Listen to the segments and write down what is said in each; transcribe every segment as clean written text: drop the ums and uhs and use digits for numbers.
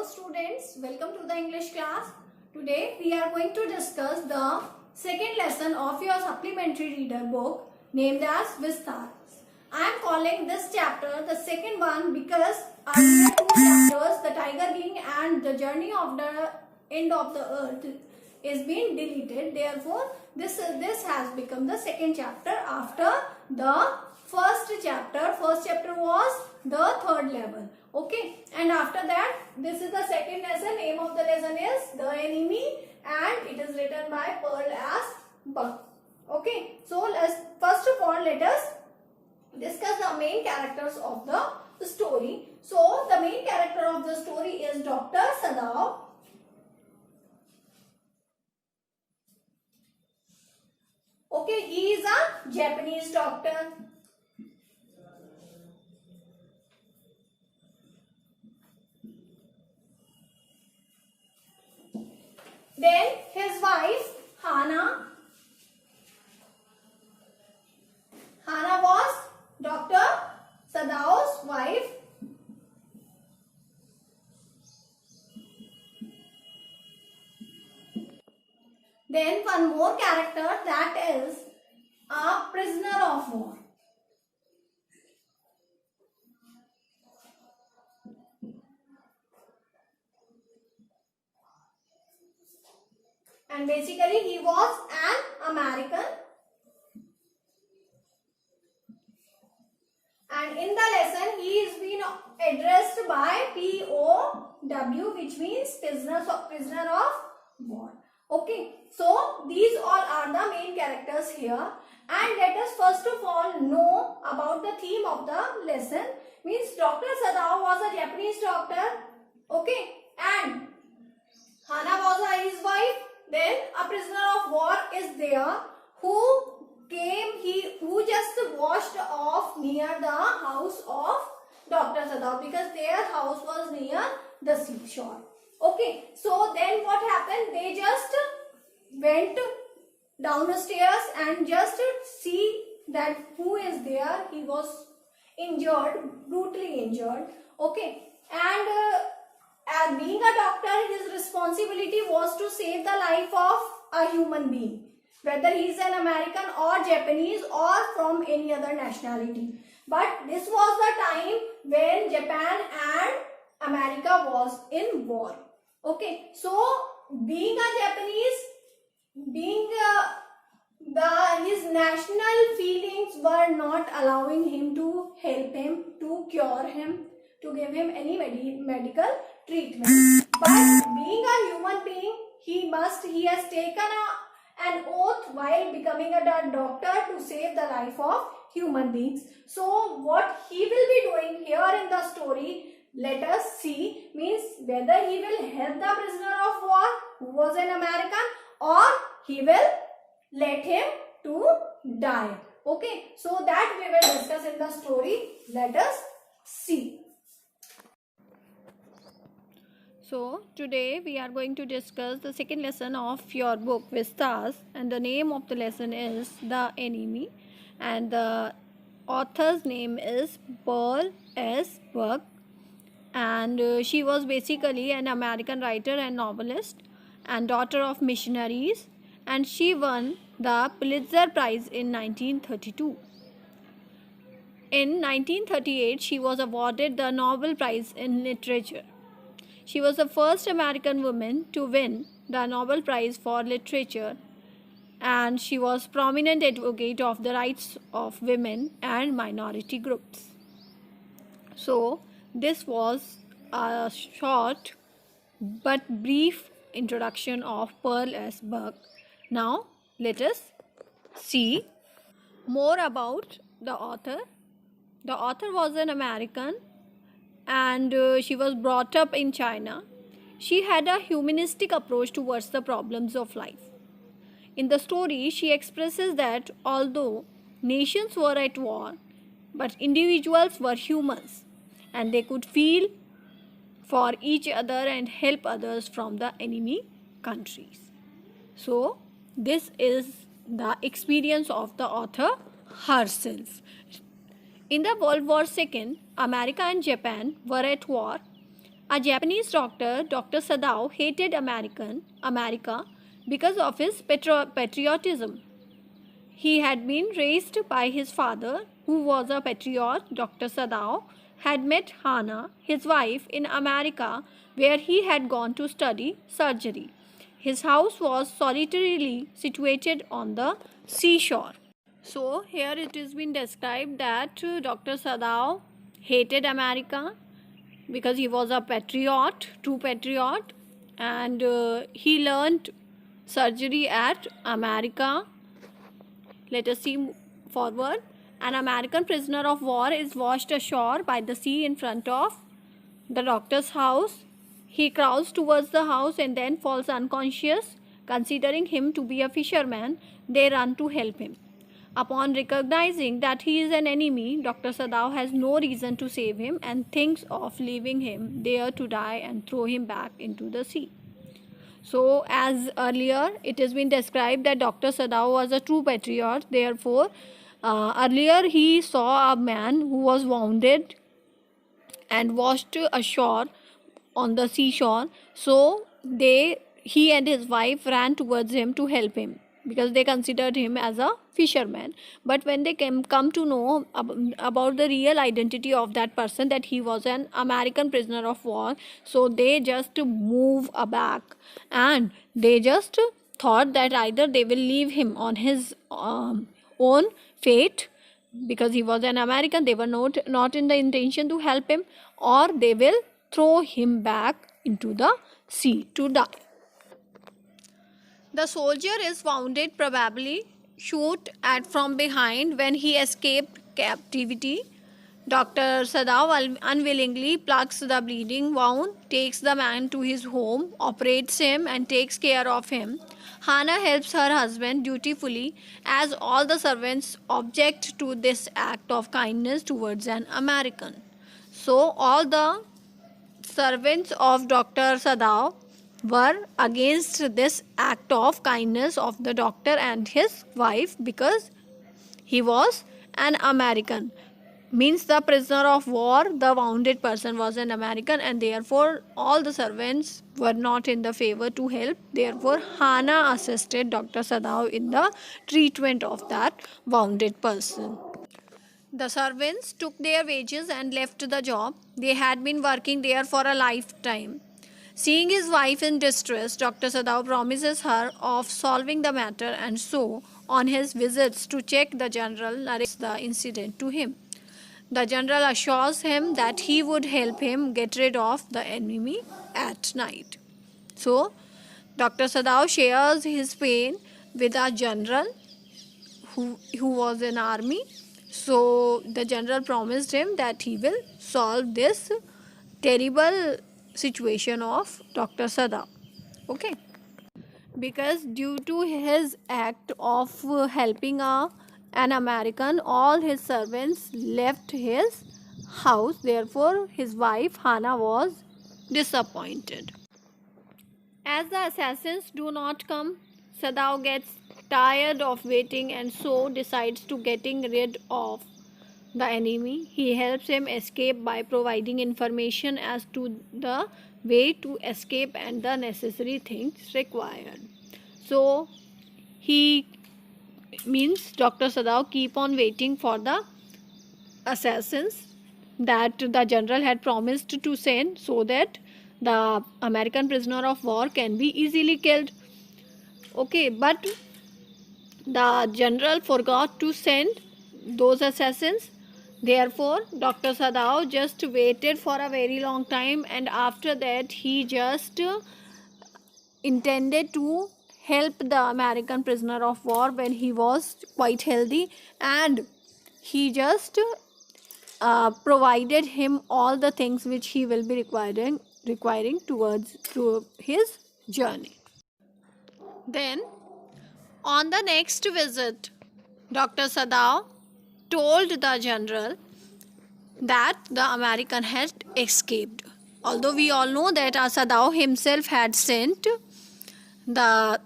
students, welcome to the English class. Today we are going to discuss the second lesson of your supplementary reader book named as Vistar. I am calling this chapter the second one because earlier two chapters, the Tiger King and the Journey of the End of the Earth, is being deleted. Therefore, this has become the second chapter after the first chapter. First chapter was the third level. Okay, and after that, this is the second lesson. Name of the lesson is The Enemy, and it is written by Pearl S. Buck. Okay, so first of all, let us discuss the main characters of the story. So, the main character of the story is Dr. Sadao. Okay, he is a Japanese doctor. Then his wife Hana. Hana was Dr. Sadao's wife. Then one more character, that is a prisoner of war. And basically he was an American. And in the lesson he is being addressed by POW, which means prisoner of war. Okay, so these all are the main characters here. And let us first of all know about the theme of the lesson. Means Dr. Sadao was a Japanese doctor. Okay, and Hana was his wife. Then a prisoner of war is there who just washed off near the house of Dr. Sadao, because their house was near the seashore. Okay, so then what happened? They just went down the stairs and just see that who is there. He was injured, brutally injured. Okay, and as being a doctor, his responsibility was to save the life of a human being, whether he is an American or Japanese or from any other nationality. But this was the time when Japan and America was in war. Okay, so being a Japanese, his national feelings were not allowing him to help him, to cure him, to give him any medical treatment. But being a human being, he has taken an oath while becoming a doctor to save the life of human beings. So what he will be doing here in the story, let us see, means whether he will help the prisoner of war who was an American, or he will let him to die. Okay, so that we will discuss in the story. Let us see. So today we are going to discuss the second lesson of your book Vistas, and the name of the lesson is The Enemy, and the author's name is Pearl S. Buck, and she was basically an American writer and novelist and daughter of missionaries, and she won the Pulitzer Prize in 1932. In 1938 she was awarded the Nobel Prize in Literature. She was the first American woman to win the Nobel Prize for Literature, and she was a prominent advocate of the rights of women and minority groups. So, this was a short but brief introduction of Pearl S. Buck. Now, let us see more about the author. The author was an American, and she was brought up in China. She had a humanistic approach towards the problems of life. In the story, she expresses that although nations were at war, but individuals were humans, and they could feel for each other and help others from the enemy countries. So, this is the experience of the author herself. In the World War II, America and Japan were at war, A Japanese doctor, Dr. Sadao, hated America because of his patriotism. He had been raised by his father, who was a patriot. Dr. Sadao had met Hana, his wife, in America, where he had gone to study surgery. His house was solitarily situated on the seashore. So, here it has been described that Dr. Sadao hated America because he was a patriot, true patriot, and he learned surgery at America. Let us see forward. An American prisoner of war is washed ashore by the sea in front of the doctor's house. He crawls towards the house and then falls unconscious. Considering him to be a fisherman, they run to help him. Upon recognizing that he is an enemy, Dr. Sadao has no reason to save him and thinks of leaving him there to die and throw him back into the sea. So, as earlier, it has been described that Dr. Sadao was a true patriot. Therefore, earlier he saw a man who was wounded and washed ashore on the seashore. So, he and his wife ran towards him to help him because they considered him as a fisherman. But when they come to know about the real identity of that person, that he was an American prisoner of war, so they just move aback and they just thought that either they will leave him on his own fate because he was an American, they were not in the intention to help him, or they will throw him back into the sea to die. The soldier is wounded, probably shot at from behind when he escaped captivity. Dr. Sadao unwillingly plugs the bleeding wound, takes the man to his home, operates him and takes care of him. Hana helps her husband dutifully, as all the servants object to this act of kindness towards an American. So all the servants of Dr. Sadao were against this act of kindness of the doctor and his wife because he was an American. Means the prisoner of war, the wounded person, was an American, and therefore all the servants were not in the favor to help. Therefore, Hana assisted Dr. Sadao in the treatment of that wounded person. The servants took their wages and left the job. They had been working there for a lifetime. Seeing his wife in distress, Dr. Sadao promises her of solving the matter, and so, on his visits to check, the general narrates the incident to him. The general assures him that he would help him get rid of the enemy at night. So, Dr. Sadao shares his pain with a general who was in army. So, the general promised him that he will solve this terrible situation of Dr. Sadao. Okay. Because due to his act of helping an American, all his servants left his house. Therefore, his wife Hana was disappointed. As the assassins do not come, Sadao gets tired of waiting and so decides to getting rid of the enemy. He helps him escape by providing information as to the way to escape and the necessary things required. So he means Dr. Sadao keep on waiting for the assassins that the general had promised to send, so that the American prisoner of war can be easily killed. Okay, but the general forgot to send those assassins. Therefore, Dr. Sadao just waited for a very long time, and after that he just intended to help the American prisoner of war when he was quite healthy, and he just provided him all the things which he will be requiring through his journey. Then, on the next visit, Dr. Sadao told the general that the American had escaped. Although we all know that Sadao himself had sent the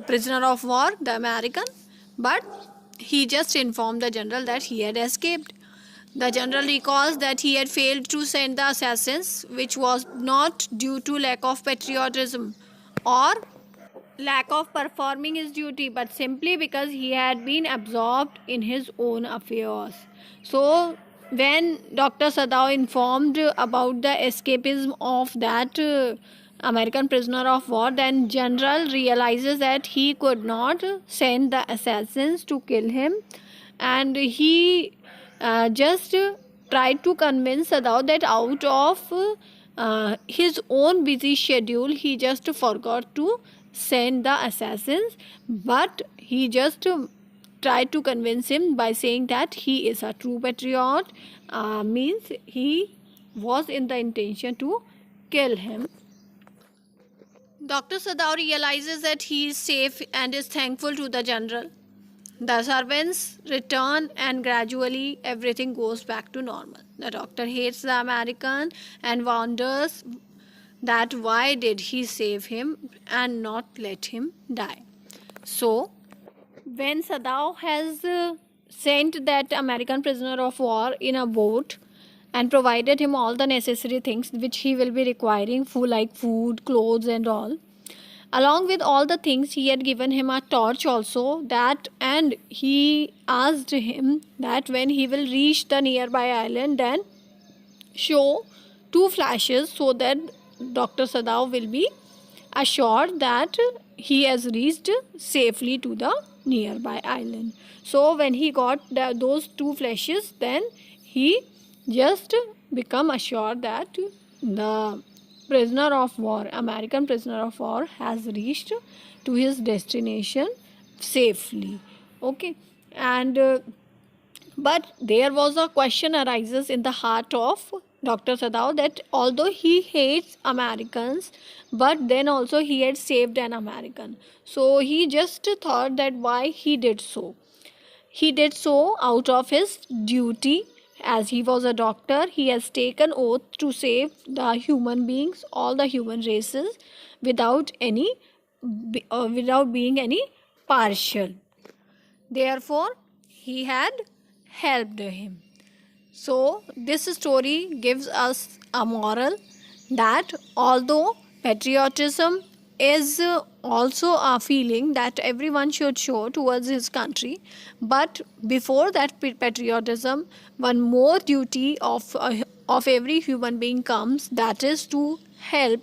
prisoner of war, the American, but he just informed the general that he had escaped. The general recalls that he had failed to send the assassins, which was not due to lack of patriotism or lack of performing his duty, but simply because he had been absorbed in his own affairs. So, when Dr. Sadao informed about the escapism of that American prisoner of war, then General realizes that he could not send the assassins to kill him, and he just tried to convince Sadao that out of his own busy schedule, he just forgot to send the assassins, but he just tried to convince him by saying that he is a true patriot, means he was in the intention to kill him. Dr. Sadao realizes that he is safe and is thankful to the general. The servants return and gradually everything goes back to normal. The doctor hates the American and wonders that why did he save him and not let him die. So, when Sadao has sent that American prisoner of war in a boat and provided him all the necessary things which he will be requiring, like food, clothes and all, along with all the things he had given him a torch also, that, and he asked him that when he will reach the nearby island, then show 2 flashes so that Dr. Sadao will be assured that he has reached safely to the nearby island. So when he got those 2 flashes, then he just become assured that the prisoner of war, American prisoner of war, has reached to his destination safely. Okay, and but there was a question arises in the heart of Dr. Sadao, that although he hates Americans, but then also he had saved an American. So he just thought that why he did so. He did so out of his duty. As he was a doctor, he has taken oath to save the human beings, all the human races, without being any partial. Therefore, he had helped him. So, this story gives us a moral that although patriotism is also a feeling that everyone should show towards his country, but before that patriotism, one more duty of every human being comes, that is to help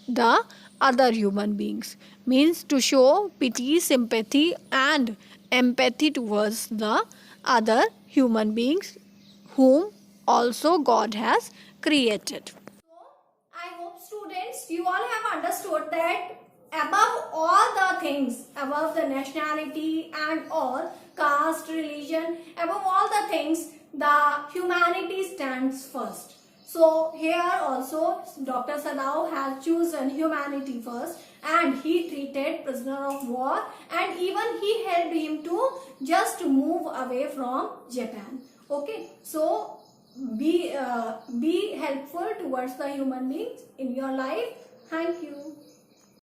the other human beings, means to show pity, sympathy and empathy towards the other human beings whom also God has created. So, I hope students, you all have understood that above all the things, above the nationality and all, caste, religion, above all the things, the humanity stands first. So here also Dr. Sadao has chosen humanity first, and he treated prisoner of war, and even he helped him to just move away from Japan. Okay, so be helpful towards the human beings in your life. Thank you.